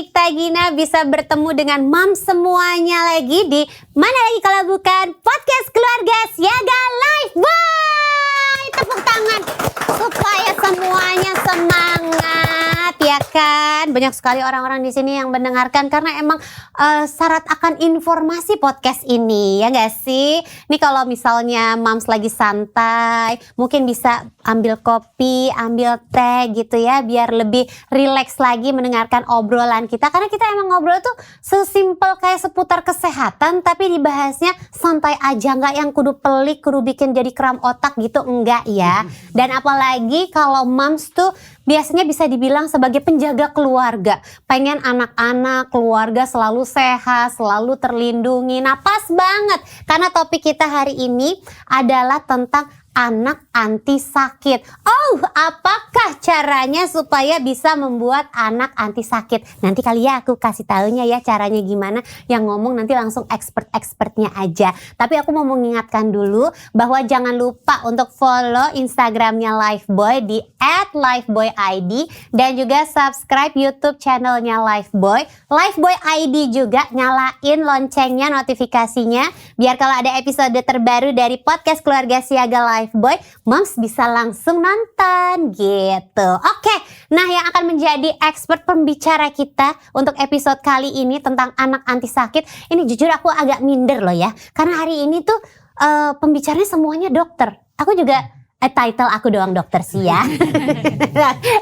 Nikta Gina bisa bertemu dengan mam semuanya lagi di mana lagi kalau bukan podcast keluarga Siaga Live Boy. Tepuk tangan supaya semuanya semangat ya kan. Banyak sekali orang-orang di sini yang mendengarkan karena emang syarat akan informasi podcast ini ya gak sih. Nih kalau misalnya mams lagi santai mungkin bisa ambil kopi, ambil teh gitu ya biar lebih rileks lagi mendengarkan obrolan kita. Karena kita emang ngobrol tuh sesimpel kayak seputar kesehatan tapi dibahasnya santai aja, nggak yang kudu pelik, kudu bikin jadi kram otak gitu, enggak ya. Dan apalagi kalau moms tuh biasanya bisa dibilang sebagai penjaga keluarga. Pengen anak-anak, keluarga selalu sehat, selalu terlindungi. Nah pas banget karena topik kita hari ini adalah tentang anak anti sakit. Oh, apakah caranya supaya bisa membuat anak anti sakit? Nanti kali ya aku kasih taunya ya caranya gimana. Yang ngomong nanti langsung expert-expertnya aja. Tapi aku mau mengingatkan dulu bahwa jangan lupa untuk follow Instagramnya Lifeboy di @lifeboyid dan juga subscribe YouTube channelnya Lifeboy. Lifeboy ID juga nyalain loncengnya, notifikasinya biar kalau ada episode terbaru dari podcast Keluarga Siaga Lifeboy, moms bisa langsung nonton gitu. Oke, nah yang akan menjadi expert pembicara kita untuk episode kali ini tentang anak anti sakit. Ini jujur aku agak minder loh ya, karena hari ini tuh pembicaranya semuanya dokter. Aku juga title aku doang dokter sih ya.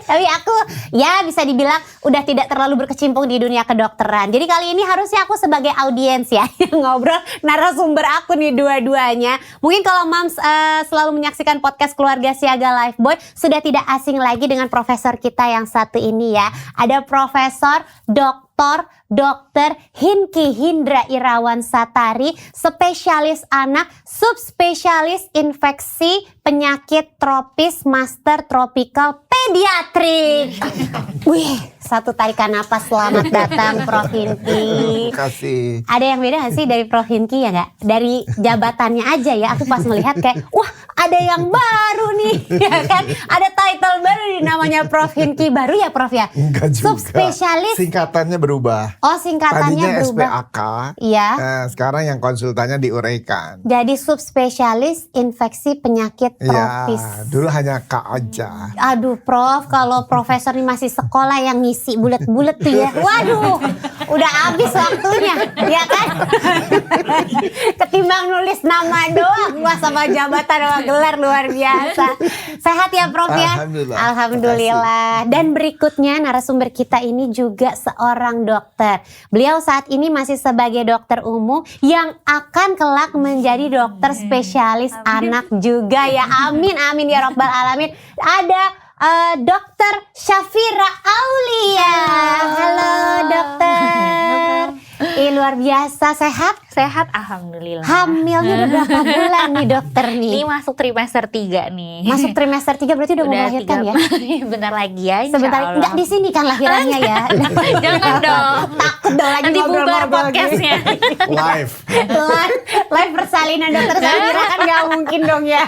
Tapi aku ya bisa dibilang udah tidak terlalu berkecimpung di dunia kedokteran. Jadi kali ini harusnya aku sebagai audiens ya yang ngobrol narasumber aku nih dua-duanya. Mungkin kalau moms selalu menyaksikan podcast Keluarga Siaga Lifeboy sudah tidak asing lagi dengan profesor kita yang satu ini ya. Ada Profesor Dr. Hinki Hindra Irawan Satari, spesialis anak, subspesialis infeksi penyakit tropis, master tropical pediatrik. Wih, satu tarikan napas, selamat datang Prof Hinki. Terima kasih. Ada yang beda gak sih dari Prof Hinki ya gak? Dari jabatannya aja ya, aku pas melihat kayak wah ada yang baru nih ya kan. Ada title baru nih namanya Prof Hinki. Baru ya Prof ya? Enggak juga. Subspesialis. Singkatannya berubah. Oh singkatannya tadinya berubah. SPAK. Iya. Sekarang yang konsultannya diuraikan. Jadi subspesialis infeksi penyakit tropis. Iya, dulu hanya K aja. Aduh Prof, kalau profesor ini masih sekolah yang ngisi bulet-bulet tuh ya. Waduh, udah habis waktunya, ya kan? Ketimbang nulis nama doang, wah sama jabatan sama gelar luar biasa. Sehat ya Prof ya? Alhamdulillah. Alhamdulillah. Dan berikutnya narasumber kita ini juga seorang dokter. Beliau saat ini masih sebagai dokter umum yang akan kelak menjadi dokter spesialis anak juga ya. Amin amin ya robbal alamin. Ada Dokter Syafira Aulia. Halo dokter. Luar biasa, sehat? Sehat alhamdulillah. Hamilnya udah berapa bulan nih dokter nih? Ini masuk trimester 3 nih. Masuk trimester 3 berarti udah mau melahirkan ya? Bentar lagi ya Sebentar, enggak di sini kan lahirannya ya? Jangan dong. Takut dong lagi Nanti bubar ngobrol-ngobrol podcastnya. Live. Live persalinan dokter Safira kan gak mungkin dong ya.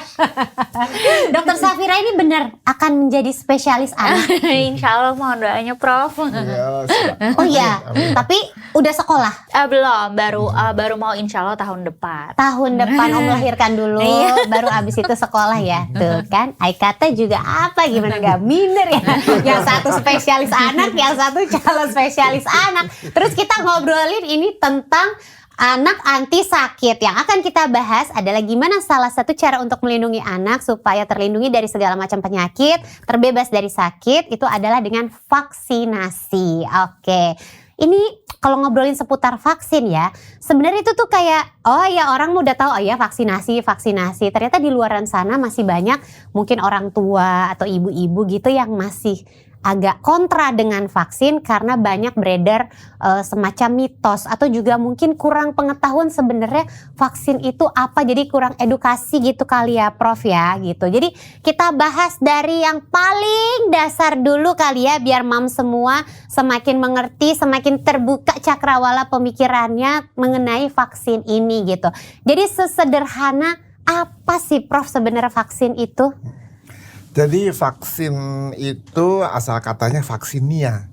Dokter Safira ini benar akan menjadi spesialis anak. Insya Allah mohon doanya Prof. Yes. Oh iya, tapi udah sekolah? Belum, baru mau insya Allah tahun depan. Tahun depan om melahirkan dulu, baru abis itu sekolah ya. Tuh kan, Aikata juga apa gimana gak minder ya. Yang satu spesialis anak, yang satu calon spesialis anak. Terus kita ngobrolin ini tentang anak anti sakit. Yang akan kita bahas adalah gimana salah satu cara untuk melindungi anak supaya terlindungi dari segala macam penyakit, terbebas dari sakit, itu adalah dengan vaksinasi. Oke. Ini kalau ngobrolin seputar vaksin ya, sebenarnya itu tuh kayak, oh ya orang udah tahu, oh ya vaksinasi. Ternyata di luaran sana masih banyak mungkin orang tua atau ibu-ibu gitu yang masih agak kontra dengan vaksin karena banyak beredar semacam mitos atau juga mungkin kurang pengetahuan sebenarnya vaksin itu apa, jadi kurang edukasi gitu kali ya Prof ya gitu. Jadi kita bahas dari yang paling dasar dulu kali ya biar mam semua semakin mengerti, semakin terbuka cakrawala pemikirannya mengenai vaksin ini gitu. Jadi sesederhana apa sih Prof sebenarnya vaksin itu? Jadi vaksin itu asal katanya vaksinia.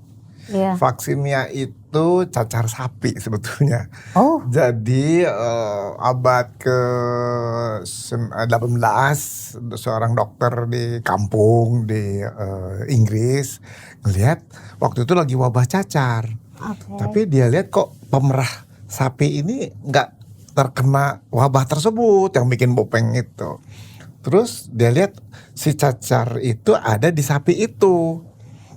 Iya. Vaksinnya itu cacar sapi sebetulnya. Oh. Jadi abad ke-18 seorang dokter di kampung di Inggris ngelihat waktu itu lagi wabah cacar. Oke. Tapi dia lihat kok pemerah sapi ini nggak terkena wabah tersebut yang bikin bopeng itu. Terus dia lihat si cacar itu ada di sapi itu.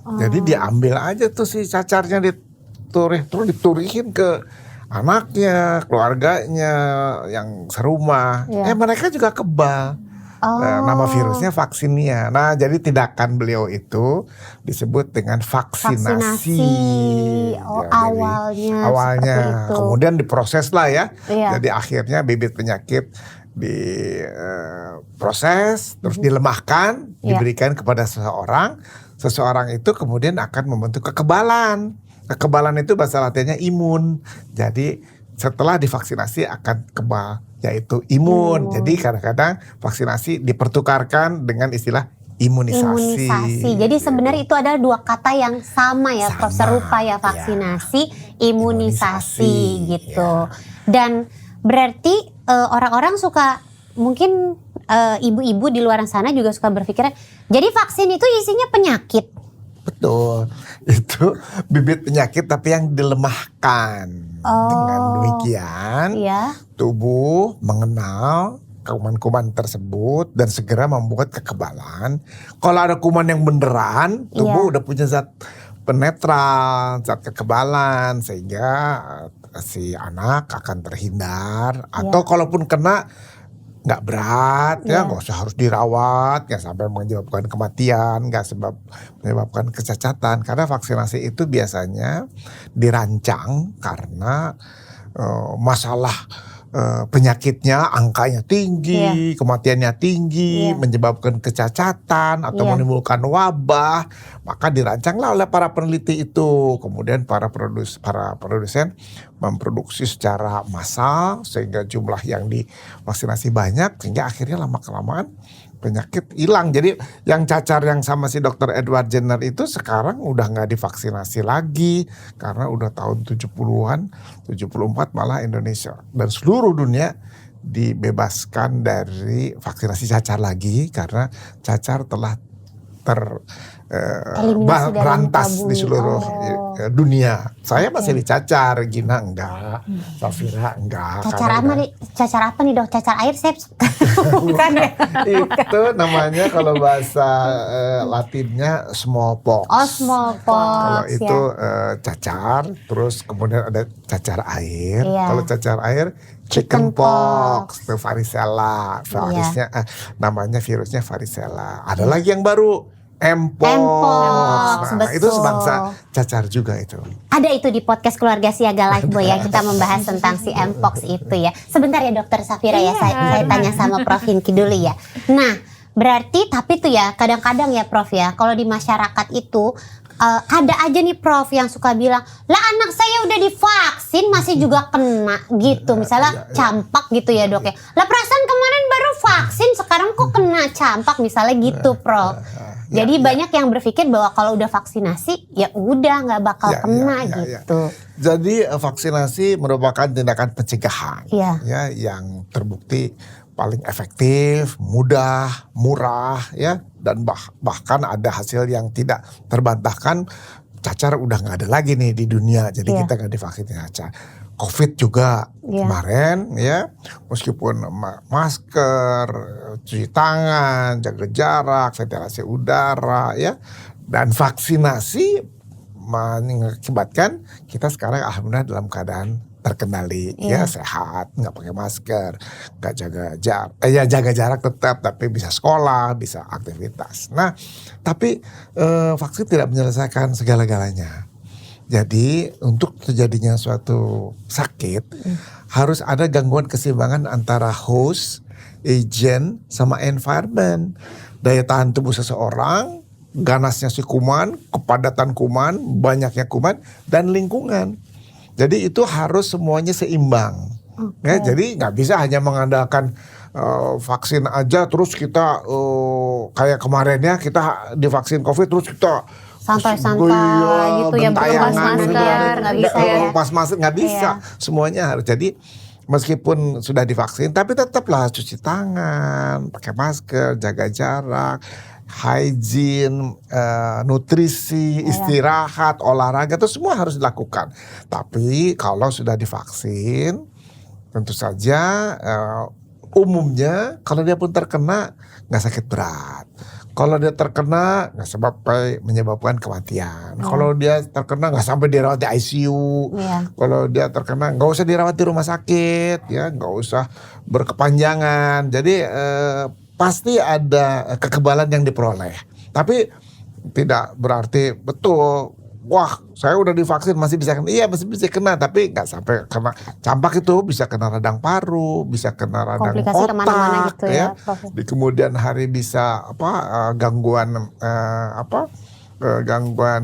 Jadi dia ambil aja tuh si cacarnya terus diturihin ke anaknya, keluarganya yang serumah. Iya. Mereka juga kebal. Nama virusnya Vaccinia. Nah, jadi tindakan beliau itu disebut dengan vaksinasi. Oh, Ya, jadi awalnya seperti itu. kemudian diproses lah ya. Iya. Jadi akhirnya bibit penyakit diproses, terus dilemahkan, Iya. diberikan kepada seseorang. Seseorang itu kemudian akan membentuk kekebalan. Kekebalan itu bahasa latinnya imun. Jadi setelah divaksinasi akan kebal, yaitu imun. Jadi kadang-kadang vaksinasi dipertukarkan dengan istilah imunisasi. Jadi sebenarnya itu adalah dua kata yang sama ya, Prof. Sama, Serupa ya, ya. vaksinasi, imunisasi gitu. ya. Dan berarti orang-orang suka, mungkin ibu-ibu di luar sana juga suka berpikir, jadi vaksin itu isinya penyakit. Betul, itu bibit penyakit tapi yang dilemahkan. Dengan demikian Iya. tubuh mengenal kuman-kuman tersebut dan segera membuat kekebalan. Kalau ada kuman yang beneran, tubuh udah punya zat penetral, zat kekebalan, sehingga si anak akan terhindar. Atau kalaupun kena nggak berat, ya nggak usah harus dirawat, nggak sampai menyebabkan kematian, nggak menyebabkan kecacatan. Karena vaksinasi itu biasanya dirancang karena masalah penyakitnya angkanya tinggi, kematiannya tinggi, menyebabkan kecacatan atau menimbulkan wabah, maka dirancanglah oleh para peneliti itu. Kemudian para produsen memproduksi secara massal sehingga jumlah yang divaksinasi banyak, sehingga akhirnya lama-kelamaan penyakit hilang. Jadi yang cacar yang sama si Dr. Edward Jenner itu sekarang udah nggak divaksinasi lagi karena udah tahun 70-an, 74 malah Indonesia dan seluruh dunia dibebaskan dari vaksinasi cacar lagi karena cacar telah Eliminasi dari berantas muka bumi. di seluruh dunia. Saya masih dicacar, Gina enggak, Safira enggak. Cacar apa nih, Dok? Cacar air, Sep? Bukan ya? Itu namanya kalau bahasa Latinnya smallpox. Oh, smallpox. Kalau itu cacar, terus kemudian ada cacar air. Iya. Kalau cacar air chickenpox, itu varicella. Namanya virusnya varicella. Ada lagi yang baru, Mpox. Nah, betul. itu sebangsa cacar juga itu. Ada itu di podcast Keluarga Siaga Live Boy ya, kita membahas tentang si Mpox itu ya. Sebentar ya Dokter Safira ya, saya tanya sama Prof Hinki dulu ya. Nah, berarti tapi tuh ya kadang-kadang ya Prof ya, kalau di masyarakat itu ada aja nih Prof yang suka bilang, lah anak saya udah divaksin masih juga kena gitu. Misalnya campak gitu ya Dok ya. Lah perasaan kemarin baru vaksin sekarang kok kena campak misalnya gitu Prof. Jadi banyak yang berpikir bahwa kalau udah vaksinasi ya udah nggak bakal kena gitu. Jadi vaksinasi merupakan tindakan pencegahan Iya. yang terbukti paling efektif, mudah, murah ya, dan bahkan ada hasil yang tidak terbantahkan. Cacar udah nggak ada lagi nih di dunia, jadi kita nggak divaksin cacar. COVID juga kemarin ya, meskipun masker, cuci tangan, jaga jarak, ventilasi udara ya, dan vaksinasi mengakibatkan kita sekarang alhamdulillah dalam keadaan terkendali ya, sehat, nggak pakai masker, nggak jaga jarak, jaga jarak tetap, tapi bisa sekolah, bisa aktivitas. Nah, tapi vaksin tidak menyelesaikan segala-galanya. Jadi untuk terjadinya suatu sakit harus ada gangguan keseimbangan antara host, agent, sama environment. Daya tahan tubuh seseorang, ganasnya si kuman, kepadatan kuman, banyaknya kuman, dan lingkungan. Jadi itu harus semuanya seimbang. Ya, jadi nggak bisa hanya mengandalkan vaksin aja terus kita kayak kemarin ya kita divaksin COVID terus kita santai-santai gitu ya, gentayangan lepas masker, nggak bisa ya. lepas masker nggak bisa, semuanya harus. Jadi meskipun sudah divaksin tapi tetaplah cuci tangan, pakai masker, jaga jarak, hygiene, nutrisi, istirahat, olahraga itu semua harus dilakukan. Tapi kalau sudah divaksin tentu saja umumnya kalau dia pun terkena nggak sakit berat. Kalau dia terkena nggak menyebabkan kematian. Kalau dia terkena nggak sampai dirawat di ICU. Kalau dia terkena nggak usah dirawat di rumah sakit, ya nggak usah berkepanjangan. Jadi pasti ada kekebalan yang diperoleh. Tapi tidak berarti betul. Wah, saya udah divaksin masih bisa kena. Iya, masih bisa kena, tapi nggak sampai kena campak itu bisa kena radang paru, bisa kena radang komplikasi kemana-mana otak, gitu ya. Prof. Di kemudian hari bisa gangguan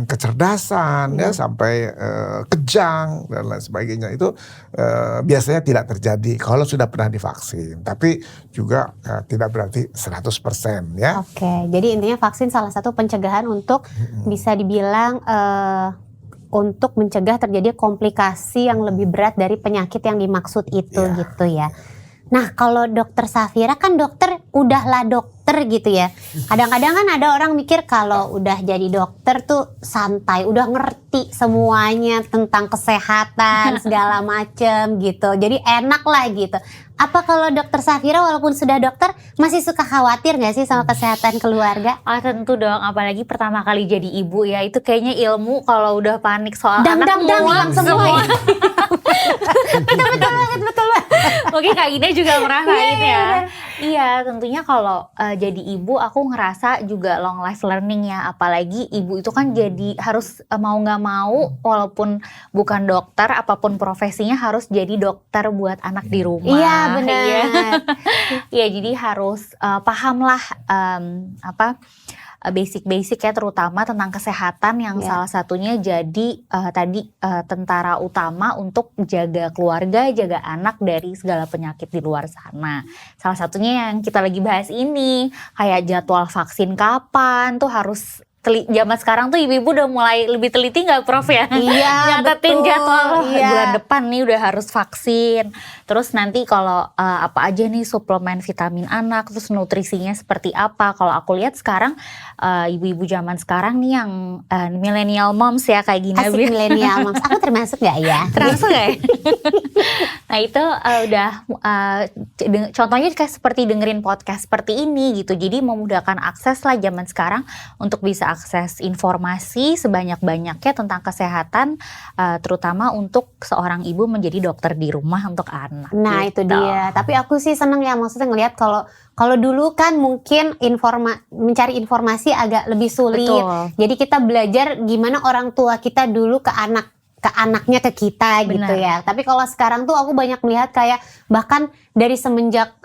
kecerdasan ya sampai kejang dan lain sebagainya. Itu biasanya tidak terjadi kalau sudah pernah divaksin, tapi juga tidak berarti 100% ya. Oke, jadi intinya vaksin salah satu pencegahan untuk bisa dibilang untuk mencegah terjadi komplikasi yang lebih berat dari penyakit yang dimaksud itu gitu ya. Nah, kalau Dokter Safira kan dokter udahlah dokter gitu ya. Kadang-kadang kan ada orang mikir kalau udah jadi dokter tuh santai, udah ngerti semuanya tentang kesehatan segala macem gitu. Jadi enak lah gitu. Apa kalau Dokter Safira walaupun sudah dokter masih suka khawatir gak sih sama kesehatan keluarga? Ah, tentu dong, apalagi pertama kali jadi ibu ya. Itu kayaknya ilmu kalau udah panik soal anak hilang semua. Betul banget. Mungkin Kak Ina juga ngerasain ya. Iya, tentunya kalau jadi ibu aku ngerasa juga long life learning ya. Apalagi ibu itu kan jadi harus mau gak mau walaupun bukan dokter, apapun profesinya harus jadi dokter buat anak di rumah. Iya benar. Iya, jadi harus pahamlah basic-basic ya, terutama tentang kesehatan yang salah satunya jadi tentara utama untuk jaga keluarga, jaga anak dari segala penyakit di luar sana. Salah satunya yang kita lagi bahas ini, kayak jadwal vaksin kapan tuh harus zaman sekarang tuh ibu-ibu udah mulai lebih teliti nggak Prof ya? Iya, nyatetin betul. jadwal Iya. bulan depan nih udah harus vaksin. Terus nanti kalau apa aja nih suplemen vitamin anak, terus nutrisinya seperti apa. Kalau aku lihat sekarang ibu-ibu zaman sekarang nih yang millennial moms ya kayak gini. Asik milenial moms. Aku termasuk gak ya? Termasuk gak ya? Nah itu contohnya kayak seperti dengerin podcast seperti ini gitu. Jadi memudahkan akses lah zaman sekarang untuk bisa akses informasi sebanyak-banyaknya tentang kesehatan, terutama untuk seorang ibu menjadi dokter di rumah untuk anak. Nah gitu. itu dia. Tapi aku sih seneng ya, maksudnya ngelihat kalau dulu kan mungkin mencari informasi agak lebih sulit. Betul. Jadi kita belajar gimana orang tua kita dulu ke anaknya ke kita. Benar. Gitu ya. Tapi kalau sekarang tuh aku banyak melihat kayak bahkan dari semenjak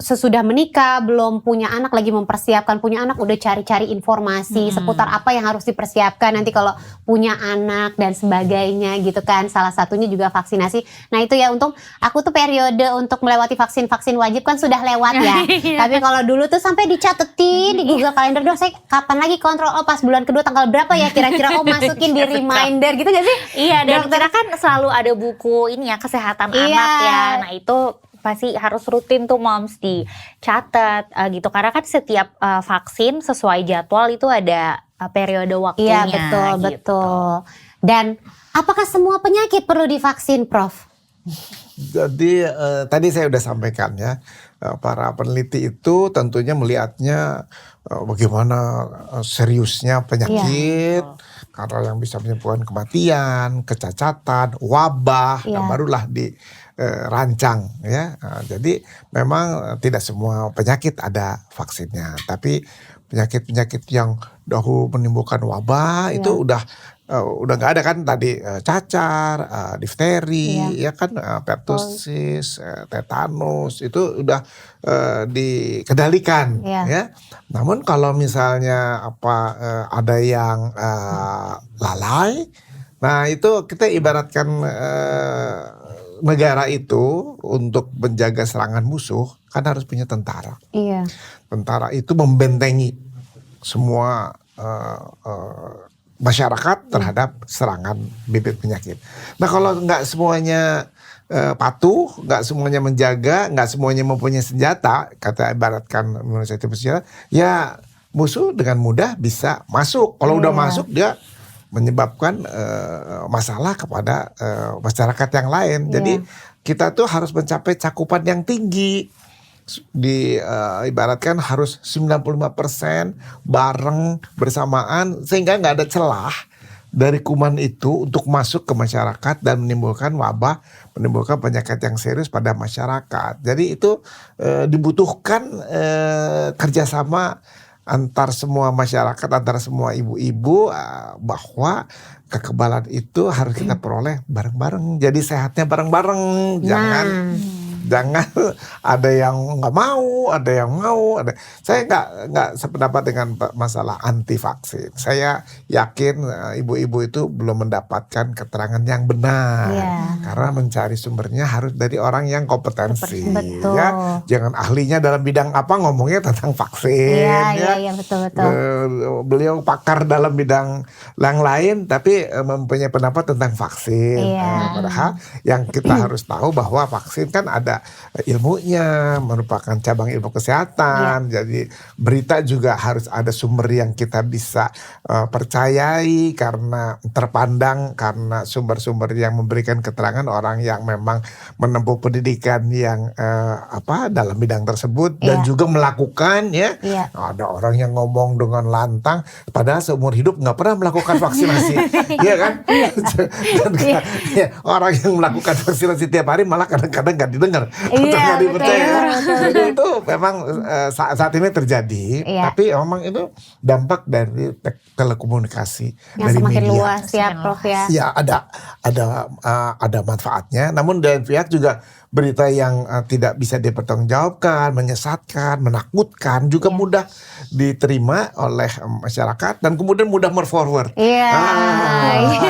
sesudah menikah belum punya anak, lagi mempersiapkan punya anak, udah cari-cari informasi seputar apa yang harus dipersiapkan nanti kalau punya anak dan sebagainya gitu kan. Salah satunya juga vaksinasi. Nah itu ya, untung aku tuh periode untuk melewati vaksin wajib kan sudah lewat ya. Tapi kalau dulu tuh sampai dicatetin di Google Calendar, doh saya kapan lagi kontrol, pas bulan kedua tanggal berapa ya kira-kira, masukin di reminder gitu gak sih? Iya, dan kita kan selalu ada buku ini ya, kesehatan anak ya. Nah itu pasti harus rutin tuh moms dicatat gitu, karena kan setiap vaksin sesuai jadwal itu ada periode waktunya. Iya betul gitu. betul. Dan apakah semua penyakit perlu divaksin, Prof? Jadi tadi saya udah sampaikan ya, para peneliti itu tentunya melihatnya bagaimana seriusnya penyakit, karena yang bisa menyebabkan kematian, kecacatan, wabah, dan barulah dirancang ya. Jadi memang tidak semua penyakit ada vaksinnya, tapi penyakit-penyakit yang dahulu menimbulkan wabah itu udah nggak ada kan tadi, cacar, difteri, ya kan, pertusis, tetanus itu udah dikendalikan ya. Namun kalau misalnya ada yang lalai, nah itu kita ibaratkan negara itu untuk menjaga serangan musuh kan harus punya tentara. Iya. Tentara itu membentengi semua masyarakat terhadap serangan bibit penyakit. Nah kalau nggak semuanya patuh, nggak semuanya menjaga, nggak semuanya mempunyai senjata, kata ibaratkan manusia itu bersenjata, ya musuh dengan mudah bisa masuk. Kalau udah masuk dia menyebabkan masalah kepada masyarakat yang lain. Jadi kita tuh harus mencapai cakupan yang tinggi. Ibaratkan harus 95% bareng bersamaan sehingga nggak ada celah dari kuman itu untuk masuk ke masyarakat dan menimbulkan wabah, menimbulkan penyakit yang serius pada masyarakat. Jadi itu dibutuhkan kerjasama antar semua masyarakat, antar semua ibu-ibu, bahwa kekebalan itu harus kita peroleh bareng-bareng. Jadi sehatnya bareng-bareng, jangan ada yang nggak mau, ada yang mau. Saya nggak sependapat dengan masalah anti vaksin. Saya yakin ibu-ibu itu belum mendapatkan keterangan yang benar, karena mencari sumbernya harus dari orang yang kompetensi. Betul. Ya, jangan ahlinya dalam bidang apa ngomongnya tentang vaksin. Iya, betul. Beliau pakar dalam bidang yang lain, tapi mempunyai pendapat tentang vaksin. Padahal yang kita harus tahu bahwa vaksin kan ada ilmunya, merupakan cabang ilmu kesehatan. Jadi berita juga harus ada sumber yang kita bisa percayai, karena terpandang karena sumber-sumber yang memberikan keterangan orang yang memang menempuh pendidikan yang dalam bidang tersebut dan juga melakukan Ada orang yang ngomong dengan lantang padahal seumur hidup nggak pernah melakukan vaksinasi. Iya kan? Orang yang melakukan vaksinasi tiap hari malah kadang-kadang nggak didengar. Nggak dipercaya. Jadi itu memang saat ini terjadi, tapi memang itu dampak dari telekomunikasi yang dari semakin media. luas ya, Prof ya. Ya ada manfaatnya, namun dari pihak juga berita yang tidak bisa dipertanggungjawabkan, menyesatkan, menakutkan juga mudah diterima oleh masyarakat dan kemudian mudah forward.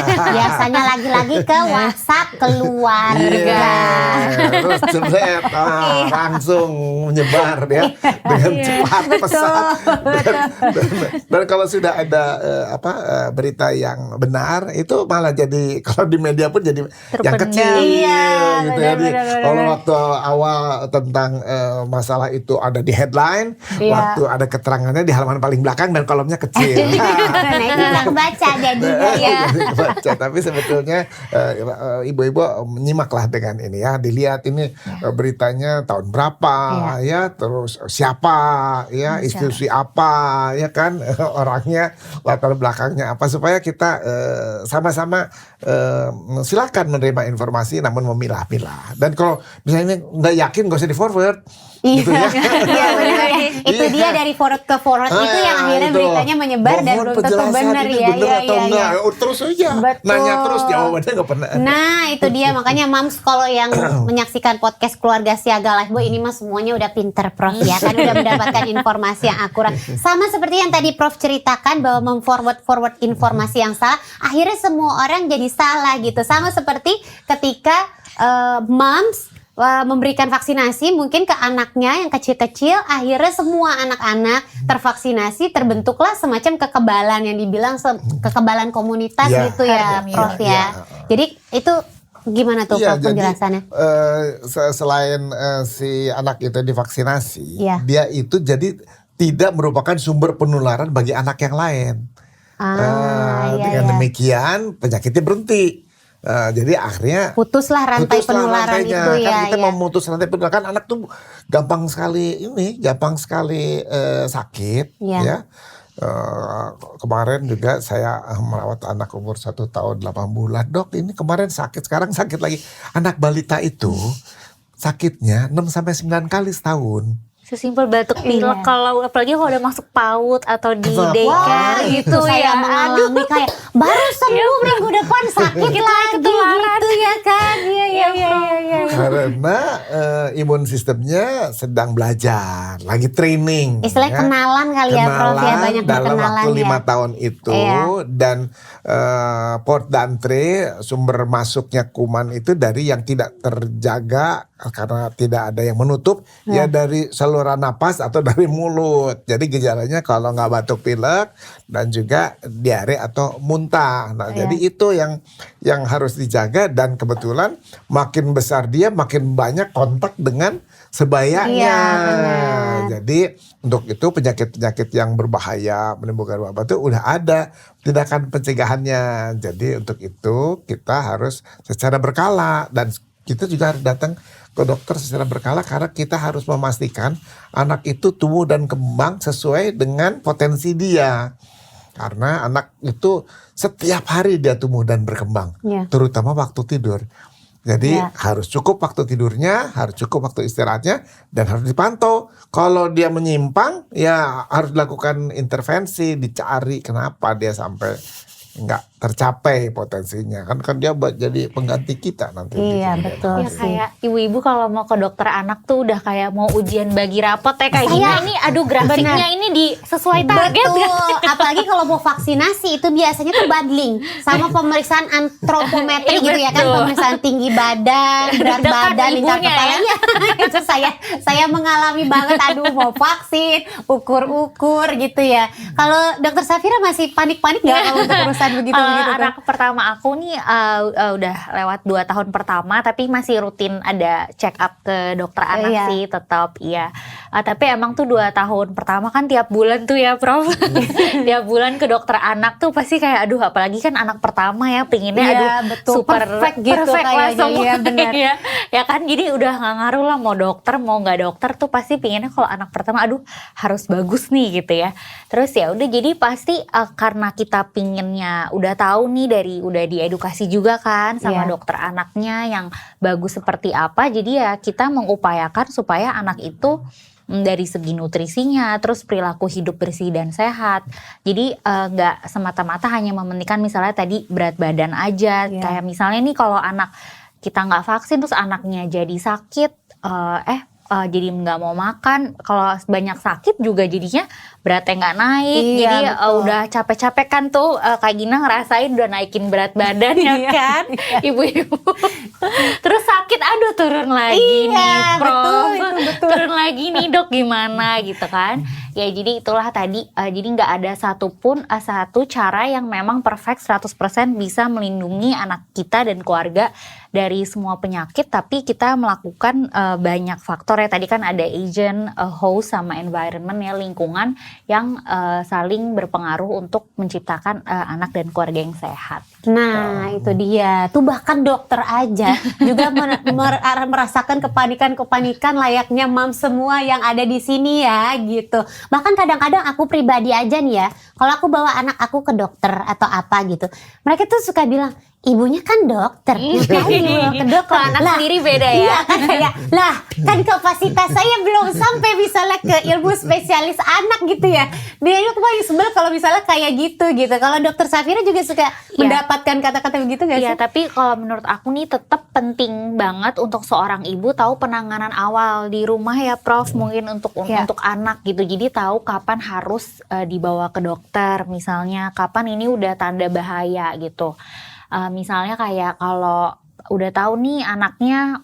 Biasanya lagi-lagi ke WhatsApp keluarga. Terus jebret, langsung menyebar ya dengan cepat pesat. Dan kalau sudah ada berita yang benar itu malah jadi, kalau di media pun jadi yang kecil. Gitu. Jadi kalau waktu awal tentang masalah itu ada di headline, waktu ada keterangannya di halaman paling belakang dan kolomnya kecil. Nah itu yang baca jadinya ya. Baca, tapi sebetulnya ibu-ibu menyimaklah dengan ini ya, dilihat ini beritanya tahun berapa ya, terus siapa ya, institusi apa ya kan, orangnya, latar belakangnya apa, supaya kita sama-sama silakan menerima informasi namun memilah-milah. Dan kalau misalnya nggak yakin nggak usah di forward. Gitu ya. Benar. Itu dia dari forward ke forward itu yang akhirnya beritanya menyebar dan belum tentu benar ya. Atau enggak. Terus aja. Nanya terus, jawabannya nggak pernah. Nah itu dia, makanya Mams kalau yang menyaksikan podcast Keluarga Siaga Live Boy ini mah semuanya udah pinter, Prof ya, kan udah mendapatkan informasi yang akurat. Sama seperti yang tadi Prof ceritakan bahwa memforward informasi yang salah, akhirnya semua orang jadi salah gitu. Sama seperti ketika Mams memberikan vaksinasi mungkin ke anaknya yang kecil-kecil, akhirnya semua anak-anak tervaksinasi, terbentuklah semacam kekebalan yang dibilang kekebalan komunitas gitu ya, Prof ya. Jadi itu gimana tuh Prof penjelasannya? Selain si anak itu divaksinasi, dia itu jadi tidak merupakan sumber penularan bagi anak yang lain. Dengan demikian penyakitnya berhenti. Jadi akhirnya putuslah rantai penularan itu kan kita memutus rantai penularan. Kan anak tuh gampang sekali sakit ya. Kemarin juga saya merawat anak umur 1 tahun 8 bulan. Dok, ini kemarin sakit, sekarang sakit lagi. Anak balita itu sakitnya 6-9 kali setahun. Sesimpel batuk pilek, kalau apalagi kalau udah masuk PAUD atau di daycare gitu saya mengalami kayak baru sembuh minggu depan sakit lagi gitu ya kan. Iya. Karena imun sistemnya sedang belajar, lagi training. Istilahnya ya. kenalan kali ya Prof ya, banyak dalam berkenalan waktu 5 ya. tahun itu. Iya. Dan port d'entrée, sumber masuknya kuman itu dari yang tidak terjaga karena tidak ada yang menutup, ya dari saluran napas atau dari mulut. Jadi gejalanya kalau nggak batuk pilek dan juga diare atau muntah. Nah, jadi itu yang harus dijaga, dan kebetulan makin besar dia makin banyak kontak dengan sebayanya. Iya, benar. Jadi untuk itu penyakit-penyakit yang berbahaya menimbulkan wabah itu udah ada tindakan pencegahannya. Jadi untuk itu kita harus secara berkala, dan kita juga harus datang ke dokter secara berkala karena kita harus memastikan anak itu tumbuh dan kembang sesuai dengan potensi dia. Karena anak itu setiap hari dia tumbuh dan berkembang, terutama waktu tidur. Jadi harus cukup waktu tidurnya, harus cukup waktu istirahatnya, dan harus dipantau. Kalau dia menyimpang, ya harus dilakukan intervensi, dicari kenapa dia sampai nggak tercapai potensinya. Kan dia jadi pengganti kita nanti. Iya betul Ya sih. kayak ibu-ibu kalau mau ke dokter anak tuh udah kayak mau ujian bagi rapot ya kayak gini. Ini aduh grafiknya ini sesuai target. Betul, apalagi kalau mau vaksinasi itu biasanya tuh bundling sama pemeriksaan antropometri Iya, gitu ya kan, betul. pemeriksaan tinggi badan, berat Dekat badan, lingkar ibunya kepalanya. Itu saya mengalami banget, aduh mau vaksin, ukur-ukur gitu ya. Kalau dokter Safira masih panik-panik nggak kalau untuk urusan begitu-begitu? Anak pertama aku nih udah lewat 2 tahun pertama, tapi masih rutin ada check up ke dokter anak sih tetap iya. Tapi emang tuh 2 tahun pertama kan tiap bulan tuh ya Prof. Tiap bulan ke dokter anak tuh pasti kayak aduh, apalagi kan anak pertama ya pinginnya betul, super perfect gitu perfect lah kayaknya. semua. Iya, benar. Ya kan, jadi udah nggak ngaruh lah mau dokter mau nggak dokter tuh pasti pinginnya kalau anak pertama aduh harus bagus nih gitu ya. Terus ya udah, jadi pasti karena kita pinginnya udah tahu nih udah diedukasi juga kan sama dokter anaknya yang bagus seperti apa, jadi ya kita mengupayakan supaya anak itu dari segi nutrisinya, terus perilaku hidup bersih dan sehat. Jadi nggak semata-mata hanya mementingkan misalnya tadi berat badan aja. Kayak misalnya nih kalau anak kita nggak vaksin terus anaknya jadi sakit, jadi nggak mau makan. Kalau banyak sakit juga jadinya beratnya nggak naik. Jadi udah capek-capek kan tuh Kak Gina ngerasain udah naikin berat badan ya kan, ibu-ibu. Terus sakit, aduh turun lagi nih Prof. Betul. Turun lagi nih dok, gimana gitu kan. Ya jadi itulah tadi, jadi nggak ada satupun satu cara yang memang perfect 100% bisa melindungi anak kita dan keluarga dari semua penyakit, tapi kita melakukan banyak faktor ya. Tadi kan ada agent, host sama environment ya, lingkungan yang saling berpengaruh untuk menciptakan anak dan keluarga yang sehat. Nah itu dia, tuh bahkan dokter aja juga merasakan kepanikan layaknya mam semua yang ada di sini ya gitu. Bahkan kadang-kadang aku pribadi aja nih ya, kalau aku bawa anak aku ke dokter atau apa gitu, mereka tuh suka bilang, ibunya kan dokter, ngapain dibawa ke dokter? Kalau anak sendiri beda ya. Iya kan, kayak lah kan kapasitas saya belum sampai misalnya ke ilmu spesialis anak gitu ya. Dia itu paling sebel kalau misalnya kayak gitu. Kalau dokter Safira juga suka mendapatkan kata-kata begitu gak sih? Iya, tapi kalau menurut aku nih tetap penting banget untuk seorang ibu tahu penanganan awal di rumah ya Prof, mungkin untuk anak gitu. Jadi tahu kapan harus dibawa ke dokter, misalnya kapan ini udah tanda bahaya gitu. Misalnya kayak kalau udah tahu nih anaknya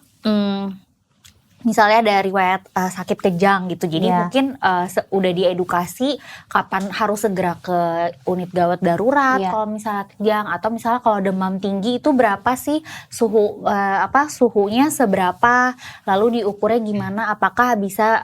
misalnya ada riwayat sakit kejang gitu, jadi mungkin udah diedukasi kapan harus segera ke unit gawat darurat kalau misalnya kejang, atau misalnya kalau demam tinggi itu berapa sih suhunya seberapa, lalu diukurnya gimana, apakah bisa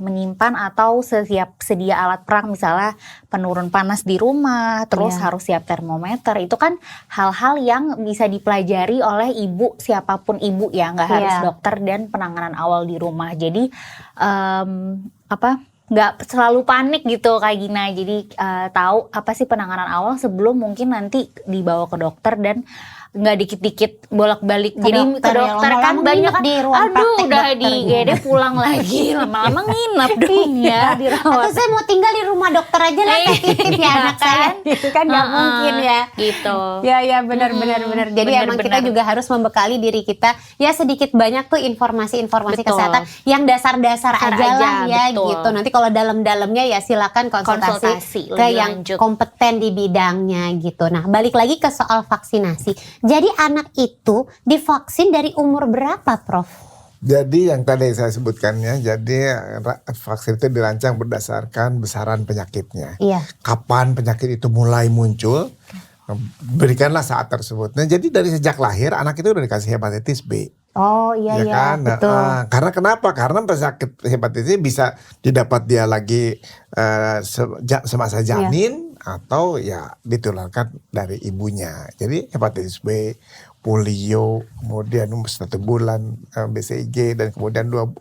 menyimpan atau sedia alat perang, misalnya penurun panas di rumah, terus harus siap termometer. Itu kan hal-hal yang bisa dipelajari oleh ibu, siapapun ibu ya, nggak harus dokter, dan penanganan awal di rumah. Jadi nggak selalu panik gitu Kak Gina. Jadi tahu apa sih penanganan awal sebelum mungkin nanti dibawa ke dokter dan nggak dikit-dikit bolak-balik jadi ke ya, dokter kan lama-lama banyak nginep di ruang aduh praktek udah dokter di gitu. IGD pulang lagi lama-lama nginep dong ya Atau dirawat saya mau tinggal di rumah dokter aja lah, saya titip ya anak saya. Gitu kan nggak mungkin ya. gitu. Ya benar. Jadi emang kita juga harus membekali diri kita ya sedikit banyak tuh informasi-informasi Betul. kesehatan yang dasar-dasar Dasar aja lah aja, ya betul. gitu. Nanti kalau dalam-dalamnya ya silakan konsultasi Konsultasi ke lebih yang lanjut. kompeten di bidangnya gitu. Nah, balik lagi ke soal vaksinasi. Jadi anak itu divaksin dari umur berapa, Prof? Jadi yang tadi saya sebutkannya, jadi vaksin itu dirancang berdasarkan besaran penyakitnya. Iya. Kapan penyakit itu mulai muncul, berikanlah saat tersebut. Nah, jadi dari sejak lahir anak itu udah dikasih hepatitis B. Oh iya Ya kan? Nah, betul. karena kenapa? Karena penyakit hepatitis bisa didapat dia lagi semasa janin atau ya ditularkan dari ibunya. Jadi hepatitis B, polio, kemudian umur 1 bulan BCG, dan kemudian 1,5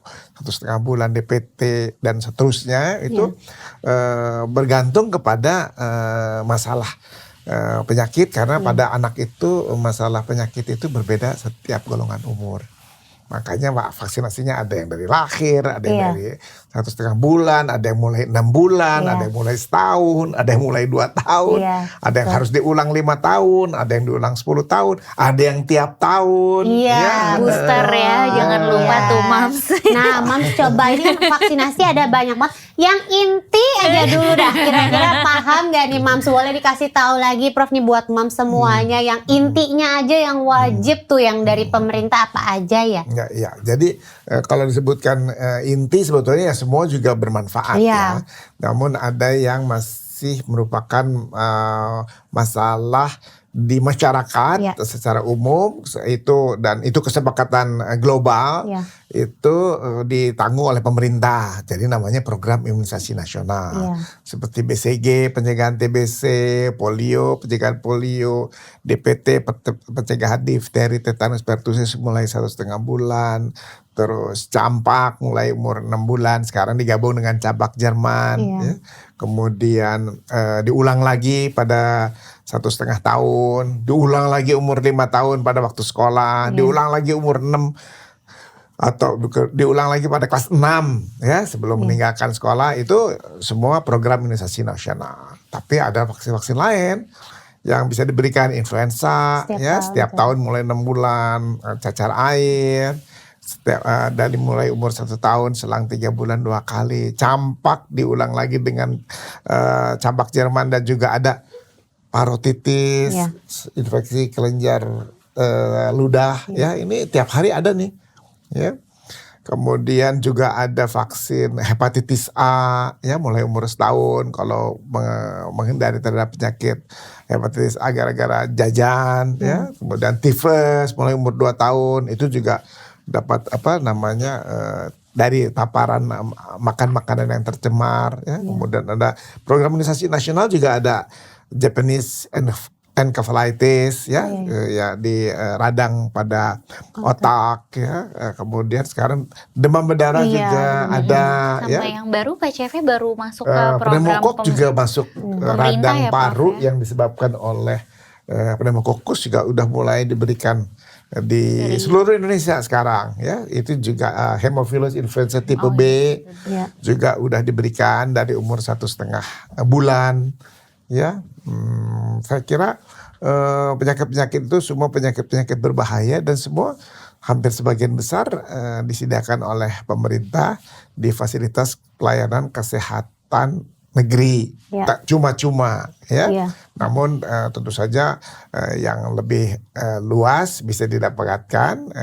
bulan DPT dan seterusnya itu bergantung kepada masalah penyakit, karena pada anak itu masalah penyakit itu berbeda setiap golongan umur. Makanya vaksinasinya ada yang dari lahir, ada yang dari 1,5 bulan, ada yang mulai 6 bulan, ada yang mulai setahun, ada yang mulai 2 tahun, ada yang harus diulang 5 tahun, ada yang diulang 10 tahun, ada yang tiap tahun. Booster ya, jangan lupa tuh Mams. Nah Mams coba, ini kan vaksinasi ada banyak banget. Yang inti aja dulu dah, kira-kira paham gak nih Mams? Boleh dikasih tahu lagi Prof nih buat Mams semuanya, yang intinya aja yang wajib tuh yang dari pemerintah apa aja ya? Ya, jadi kalau disebutkan inti sebetulnya ya semua juga bermanfaat ya. Namun ada yang masih merupakan masalah di masyarakat secara umum itu kesepakatan global itu ditanggung oleh pemerintah. Jadi namanya program imunisasi nasional. Seperti BCG, pencegahan TBC, polio, pencegahan polio, DPT, pencegahan difteri, tetanus, pertusis mulai 1,5 bulan. Terus campak mulai umur 6 bulan, sekarang digabung dengan campak Jerman. Ya. Kemudian diulang lagi pada 1,5 tahun, diulang lagi umur 5 tahun pada waktu sekolah, diulang lagi umur 6 atau diulang lagi pada kelas 6 ya sebelum meninggalkan sekolah. Itu semua program imunisasi nasional. Tapi ada vaksin-vaksin lain yang bisa diberikan, influenza setiap tahun mulai 6 bulan, cacar air dari mulai umur 1 tahun selang 3 bulan 2 kali, campak diulang lagi dengan campak Jerman, dan juga ada parotitis, infeksi kelenjar ludah ya, ini tiap hari ada nih ya. Kemudian juga ada vaksin hepatitis A ya mulai umur 1 tahun kalau menghindari terhadap penyakit hepatitis A gara-gara jajan ya. Kemudian tifus mulai umur 2 tahun itu juga dapat dari paparan makan makanan yang tercemar ya. Kemudian ada program imunisasi nasional, juga ada Japanese encephalitis ya, ya di radang pada otak ya. Kemudian sekarang demam berdarah juga ada sama yang baru PCV baru masuk ke program pneumokok juga masuk radang ya, paru yang disebabkan oleh pneumokokus, juga udah mulai diberikan di seluruh Indonesia sekarang ya. Itu juga Haemophilus influenza tipe B juga udah diberikan dari umur 1,5 bulan ya. Saya kira penyakit-penyakit itu semua penyakit-penyakit berbahaya, dan semua hampir sebagian besar disediakan oleh pemerintah di fasilitas pelayanan kesehatan negeri, tak cuma-cuma ya. Namun tentu saja yang lebih luas bisa didapatkan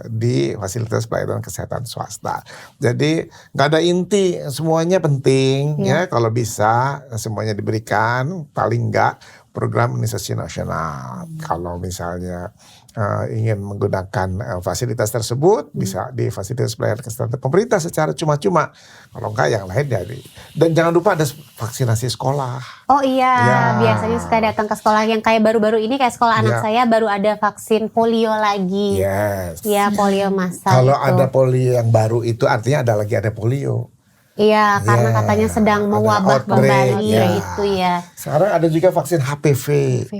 di fasilitas pelayanan kesehatan swasta. Jadi nggak ada inti, semuanya penting ya. Kalau bisa semuanya diberikan, paling nggak program imunisasi nasional. Kalau misalnya ingin menggunakan fasilitas tersebut, bisa di fasilitas pelayanan kesehatan pemerintah secara cuma-cuma. Kalau enggak yang lain dari. Dan jangan lupa ada vaksinasi sekolah. Oh iya, biasanya suka datang ke sekolah yang kayak baru-baru ini, kayak sekolah anak saya baru ada vaksin polio lagi. Yes. Ya, polio massal. Kalau itu. ada polio yang baru itu artinya ada polio. Iya, karena Ya, katanya sedang ada mewabah outbreak, kembali ya. gitu ya. Sekarang ada juga vaksin HPV.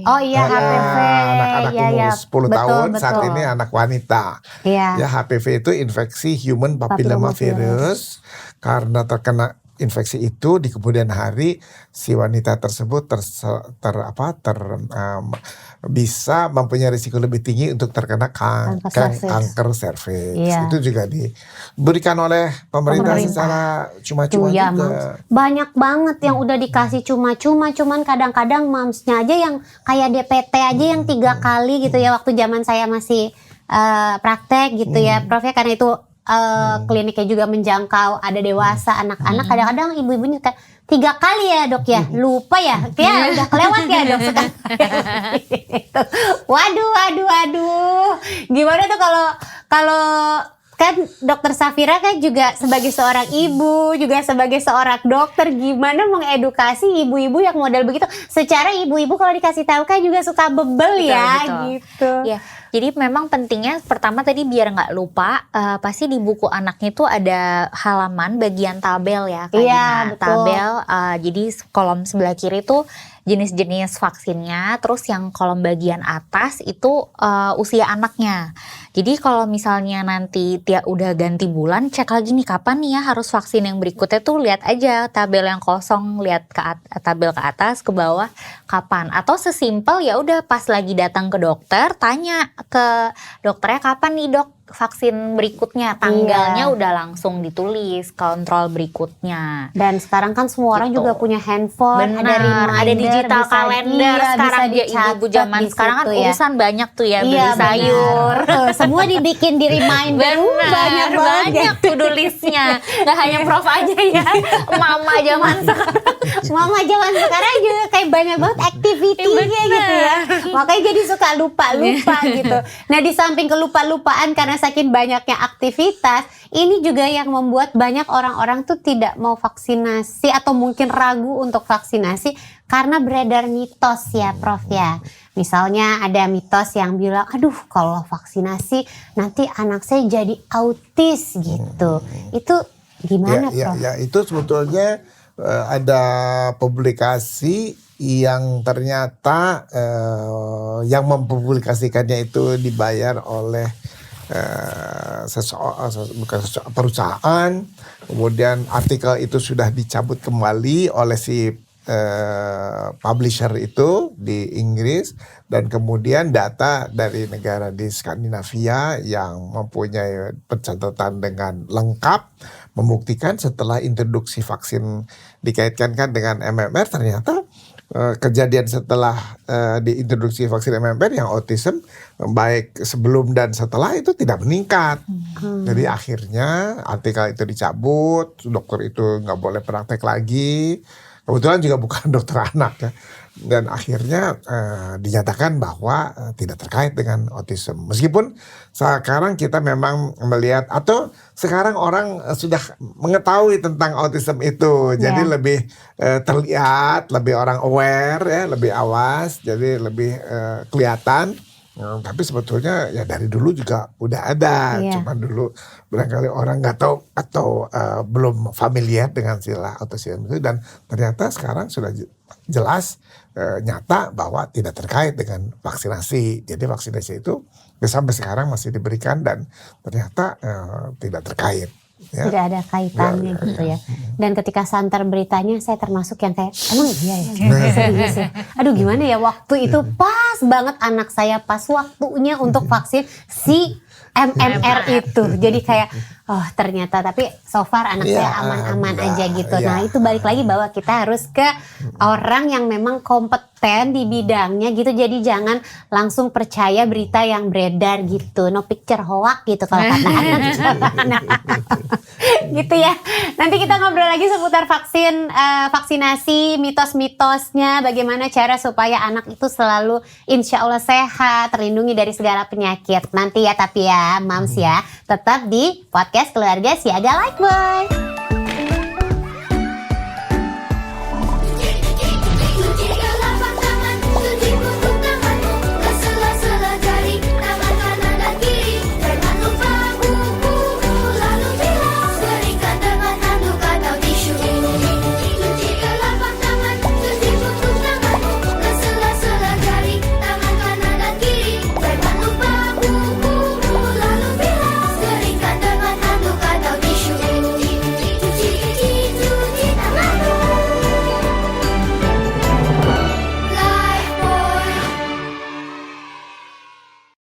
Oh iya, Ya, HPV. anak-anak Iya, umur iya. 10 Betul, tahun, saat betul. ini anak wanita. Iya. Ya, HPV itu infeksi human papilloma virus. Karena terkena infeksi itu di kemudian hari si wanita tersebut bisa mempunyai risiko lebih tinggi untuk terkena kanker serviks. Iya. Itu juga diberikan oleh pemerintah secara cuma-cuma Tuh ya, juga. Mams. Banyak banget yang udah dikasih cuma-cuma, cuman kadang-kadang mamsnya aja yang kayak DPT aja yang 3 kali gitu ya, waktu zaman saya masih praktek gitu ya, Prof ya, karena itu kliniknya juga menjangkau ada dewasa, anak-anak, kadang-kadang ibu-ibunya kayak 3 kali ya dok ya, lupa ya, kayak udah kelewat ya dok sekarang. Waduh, gimana tuh kalau kan dokter Safira kan juga sebagai seorang ibu, juga sebagai seorang dokter, gimana mengedukasi ibu-ibu yang model begitu? Secara ibu-ibu kalau dikasih tahu kan juga suka bebel Betul. gitu. Ya, jadi memang pentingnya pertama tadi biar nggak lupa, pasti di buku anaknya itu ada halaman bagian tabel ya, Kak Iya, Dina. betul. Tabel, jadi kolom sebelah kiri itu jenis-jenis vaksinnya, terus yang kolom bagian atas itu usia anaknya. Jadi kalau misalnya nanti udah ganti bulan, cek lagi nih kapan nih ya harus vaksin yang berikutnya tuh, lihat aja tabel yang kosong, lihat tabel ke atas, ke bawah kapan. Atau sesimpel ya udah pas lagi datang ke dokter, tanya ke dokternya kapan nih dok vaksin berikutnya, tanggalnya udah langsung ditulis, kontrol berikutnya. Dan sekarang kan semua orang Gitu. juga punya handphone, Benar, ada digital kalender sekarang ya, ibu-ibu zaman sekarang kan urusan banyak tuh ya, beli sayur. Semua dibikin di reminder, banyak banget. to-do listnya. Gak hanya Prof aja ya, mama zaman sekarang. Mama zaman sekarang juga kayak banyak banget activity-nya gitu ya. Makanya jadi suka lupa-lupa gitu. Nah, di samping kelupa-lupaan karena saking banyaknya aktivitas, ini juga yang membuat banyak orang-orang tuh tidak mau vaksinasi atau mungkin ragu untuk vaksinasi karena beredar mitos ya, Prof ya. Misalnya ada mitos yang bilang, aduh kalau vaksinasi nanti anak saya jadi autis gitu. Itu gimana, Prof? Ya, itu sebetulnya ada publikasi yang ternyata yang mempublikasikannya itu dibayar oleh perusahaan, kemudian artikel itu sudah dicabut kembali oleh si publisher itu di Inggris, dan kemudian data dari negara di Skandinavia yang mempunyai pencatatan dengan lengkap membuktikan setelah introduksi vaksin dikaitkan dengan MMR, ternyata kejadian setelah diintroduksi vaksin MMR yang autism baik sebelum dan setelah itu tidak meningkat. Jadi akhirnya artikel itu dicabut, dokter itu nggak boleh praktek lagi. Kebetulan juga bukan dokter anak ya. Dan akhirnya dinyatakan bahwa tidak terkait dengan autism. Meskipun sekarang kita memang melihat, atau sekarang orang sudah mengetahui tentang autism itu, jadi lebih terlihat, lebih orang aware ya, lebih awas, jadi lebih kelihatan. Tapi sebetulnya ya dari dulu juga udah ada, cuman dulu barangkali orang nggak tahu atau belum familiar dengan istilah autism itu, dan ternyata sekarang sudah jelas nyata bahwa tidak terkait dengan vaksinasi. Jadi vaksinasi itu sampai sekarang masih diberikan dan ternyata tidak terkait. Ya. Tidak ada kaitannya gitu ya. Dan ketika santer beritanya saya termasuk yang kayak, emang iya ya? Serius ya? Aduh gimana ya, waktu itu pas banget anak saya pas waktunya untuk vaksin si MMR itu. Jadi kayak oh ternyata, tapi so far anak saya aman-aman aja gitu. Nah itu balik lagi bahwa kita harus ke orang yang memang kompeten di bidangnya gitu. Jadi jangan langsung percaya berita yang beredar gitu. No picture hoax gitu kalau kata anak. Gitu ya. Nanti kita ngobrol lagi seputar vaksinasi, mitos-mitosnya, bagaimana cara supaya anak itu selalu insya Allah sehat, terlindungi dari segala penyakit. Nanti ya, tapi ya Mams ya, tetap di podcast Keluarga Siaga Lifebuoy.